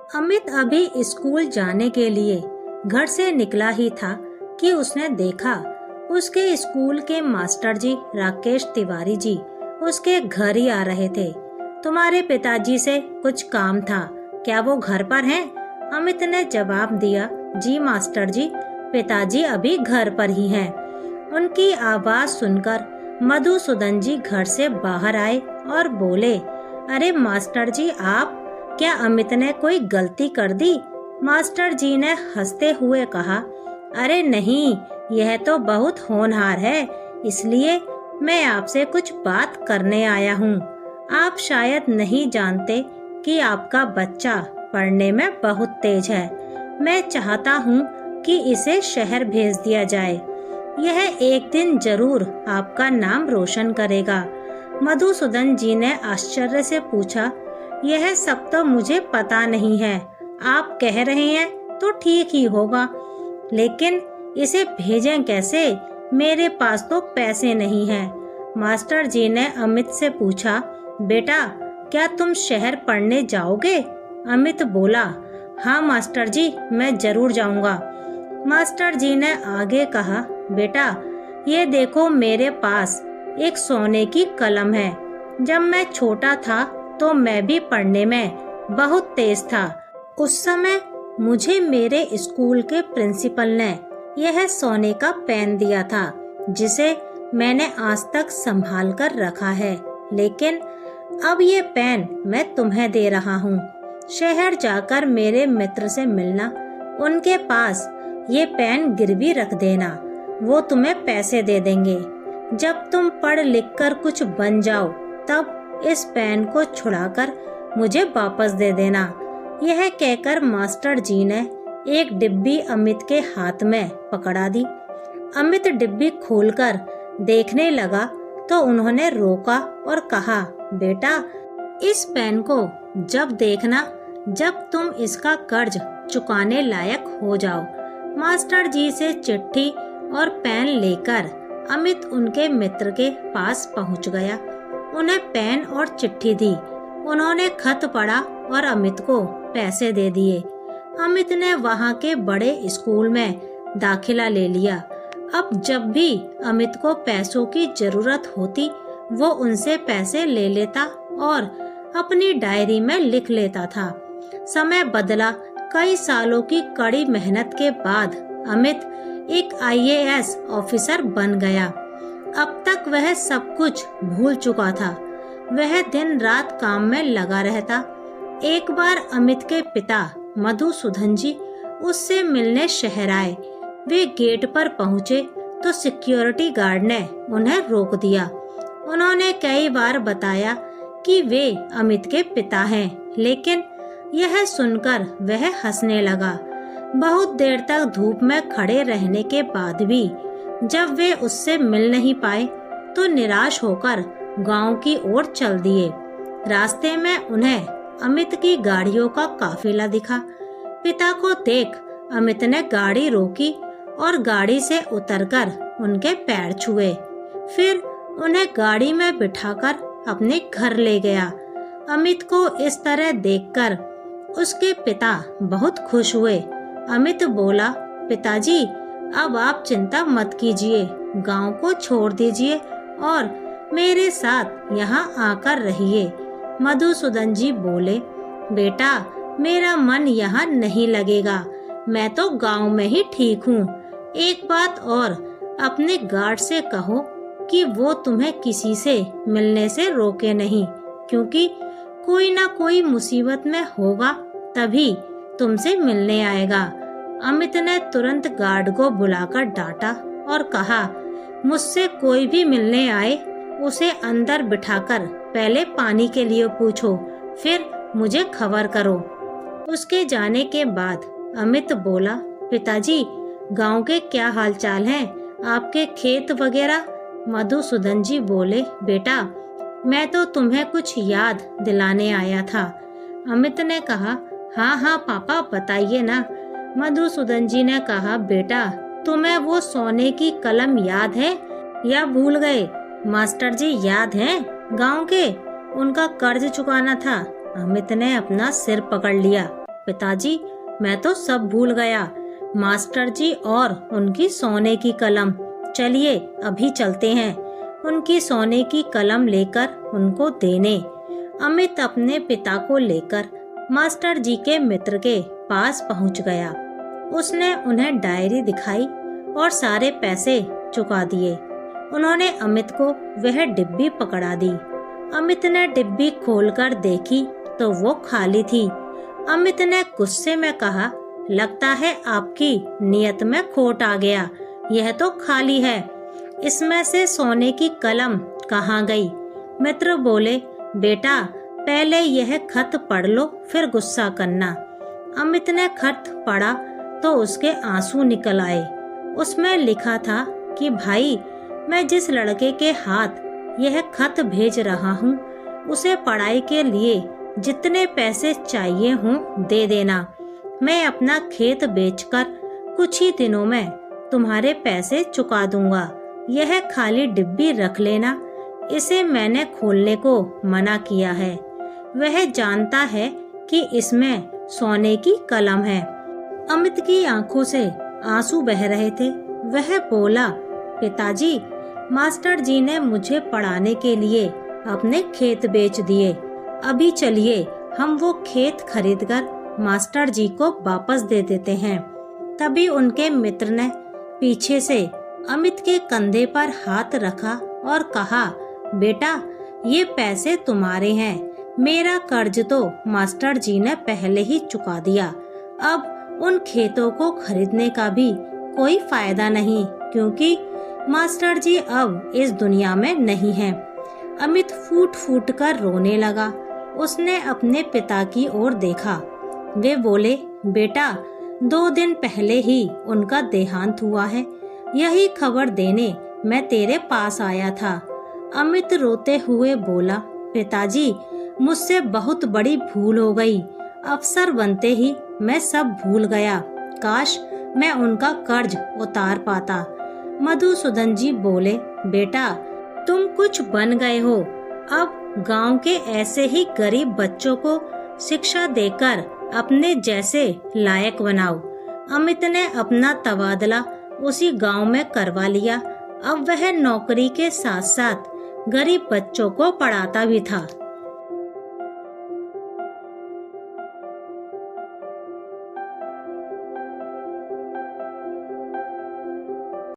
अमित अभी स्कूल जाने के लिए घर से निकला ही था कि उसने देखा उसके स्कूल के मास्टर जी राकेश तिवारी जी उसके घर ही आ रहे थे। तुम्हारे पिताजी से कुछ काम था, क्या वो घर पर हैं? अमित ने जवाब दिया, जी मास्टर जी, पिताजी अभी घर पर ही हैं। उनकी आवाज सुनकर मधुसूदन जी घर से बाहर आए और बोले, अरे मास्टर जी आप, क्या अमित ने कोई गलती कर दी? मास्टर जी ने हंसते हुए कहा, अरे नहीं, यह तो बहुत होनहार है, इसलिए मैं आपसे कुछ बात करने आया हूँ। आप शायद नहीं जानते कि आपका बच्चा पढ़ने में बहुत तेज है। मैं चाहता हूँ कि इसे शहर भेज दिया जाए। यह एक दिन जरूर आपका नाम रोशन करेगा। मधुसूदन जी ने आश्चर्य से पूछा, यह सब तो मुझे पता नहीं है, आप कह रहे हैं तो ठीक ही होगा, लेकिन इसे भेजें कैसे? मेरे पास तो पैसे नहीं हैं। मास्टर जी ने अमित से पूछा, बेटा क्या तुम शहर पढ़ने जाओगे? अमित बोला, हाँ मास्टर जी, मैं जरूर जाऊंगा। मास्टर जी ने आगे कहा, बेटा ये देखो, मेरे पास एक सोने की कलम है। जब मैं छोटा था तो मैं भी पढ़ने में बहुत तेज था। उस समय मुझे मेरे स्कूल के प्रिंसिपल ने यह सोने का पेन दिया था, जिसे मैंने आज तक संभाल कर रखा है। लेकिन अब ये पेन मैं तुम्हें दे रहा हूँ। शहर जाकर मेरे मित्र से मिलना, उनके पास ये पेन गिरवी रख देना, वो तुम्हें पैसे दे देंगे। जब तुम पढ़ लिख कर कुछ बन जाओ तब इस पेन को छुड़ाकर मुझे वापस दे देना। यह कहकर मास्टर जी ने एक डिब्बी अमित के हाथ में पकड़ा दी। अमित डिब्बी खोलकर देखने लगा तो उन्होंने रोका और कहा, बेटा इस पेन को जब देखना जब तुम इसका कर्ज चुकाने लायक हो जाओ। मास्टर जी से चिट्ठी और पेन लेकर अमित उनके मित्र के पास पहुंच गया। उन्हें पेन और चिट्ठी दी। उन्होंने खत पढ़ा और अमित को पैसे दे दिए। अमित ने वहाँ के बड़े स्कूल में दाखिला ले लिया। अब जब भी अमित को पैसों की जरूरत होती, वो उनसे पैसे ले लेता और अपनी डायरी में लिख लेता था। समय बदला। कई सालों की कड़ी मेहनत के बाद अमित एक IAS ऑफिसर बन गया। अब तक वह सब कुछ भूल चुका था। वह दिन रात काम में लगा रहता। एक बार अमित के पिता मधुसूदन जी उससे मिलने शहर आए। वे गेट पर पहुँचे तो सिक्योरिटी गार्ड ने उन्हें रोक दिया। उन्होंने कई बार बताया कि वे अमित के पिता हैं, लेकिन यह सुनकर वह हंसने लगा। बहुत देर तक धूप में खड़े रहने के बाद भी जब वे उससे मिल नहीं पाए तो निराश होकर गांव की ओर चल दिए। रास्ते में उन्हें अमित की गाड़ियों का काफिला दिखा। पिता को देख अमित ने गाड़ी रोकी और गाड़ी से उतरकर उनके पैर छुए। फिर उन्हें गाड़ी में बिठाकर अपने घर ले गया। अमित को इस तरह देखकर उसके पिता बहुत खुश हुए। अमित बोला, पिताजी अब आप चिंता मत कीजिए, गांव को छोड़ दीजिए और मेरे साथ यहाँ आकर रहिए। मधुसूदन जी बोले, बेटा मेरा मन यहाँ नहीं लगेगा, मैं तो गांव में ही ठीक हूँ। एक बात और, अपने गार्ड से कहो कि वो तुम्हें किसी से मिलने से रोके नहीं, क्योंकि कोई ना कोई मुसीबत में होगा तभी तुमसे मिलने आएगा। अमित ने तुरंत गार्ड को बुलाकर डांटा और कहा, मुझसे कोई भी मिलने आए उसे अंदर बिठाकर पहले पानी के लिए पूछो, फिर मुझे खबर करो। उसके जाने के बाद अमित बोला, पिताजी गांव के क्या हालचाल हैं, आपके खेत वगैरह? मधुसूदन जी बोले, बेटा मैं तो तुम्हें कुछ याद दिलाने आया था। अमित ने कहा, हाँ हाँ पापा बताइए ना। मधुसूदन जी ने कहा, बेटा तुम्हें वो सोने की कलम याद है या भूल गए? मास्टर जी याद है, गांव के, उनका कर्ज चुकाना था। अमित ने अपना सिर पकड़ लिया। पिताजी, मैं तो सब भूल गया, मास्टर जी और उनकी सोने की कलम। चलिए अभी चलते हैं उनकी सोने की कलम लेकर उनको देने। अमित अपने पिता को लेकर मास्टर जी के मित्र के पास पहुंच गया। उसने उन्हें डायरी दिखाई और सारे पैसे चुका दिए। उन्होंने अमित को वह डिब्बी पकड़ा दी। अमित ने डिब्बी खोलकर देखी तो वो खाली थी। अमित ने गुस्से में कहा, लगता है आपकी नियत में खोट आ गया, यह तो खाली है, इसमें से सोने की कलम कहाँ गई? मित्र बोले, बेटा पहले यह खत पढ़ लो फिर गुस्सा करना। अमित ने खत पढ़ा तो उसके आंसू निकल आए। उसमें लिखा था कि भाई, मैं जिस लड़के के हाथ यह खत भेज रहा हूँ उसे पढ़ाई के लिए जितने पैसे चाहिए हों दे देना। मैं अपना खेत बेचकर कुछ ही दिनों में तुम्हारे पैसे चुका दूंगा। यह खाली डिब्बी रख लेना, इसे मैंने खोलने को मना किया है। वह जानता है कि इसमें सोने की कलम है। अमित की आंखों से आंसू बह रहे थे। वह बोला, पिताजी, मास्टर जी ने मुझे पढ़ाने के लिए अपने खेत बेच दिए। अभी चलिए हम वो खेत खरीदकर मास्टर जी को वापस दे देते हैं। तभी उनके मित्र ने पीछे से अमित के कंधे पर हाथ रखा और कहा, बेटा ये पैसे तुम्हारे हैं, मेरा कर्ज तो मास्टर जी ने पहले ही चुका दिया। अब उन खेतों को खरीदने का भी कोई फायदा नहीं, क्योंकि मास्टर जी अब इस दुनिया में नहीं हैं। अमित फूट फूट कर रोने लगा। उसने अपने पिता की ओर देखा। वे बोले, बेटा 2 दिन पहले ही उनका देहांत हुआ है, यही खबर देने मैं तेरे पास आया था। अमित रोते हुए बोला, पिताजी, मुझसे बहुत बड़ी भूल हो गई। अफसर बनते ही मैं सब भूल गया। काश मैं उनका कर्ज उतार पाता। मधुसूदन जी बोले, बेटा तुम कुछ बन गए हो, अब गांव के ऐसे ही गरीब बच्चों को शिक्षा देकर अपने जैसे लायक बनाओ। अमित ने अपना तबादला उसी गांव में करवा लिया। अब वह नौकरी के साथ साथ गरीब बच्चों को पढ़ाता भी था।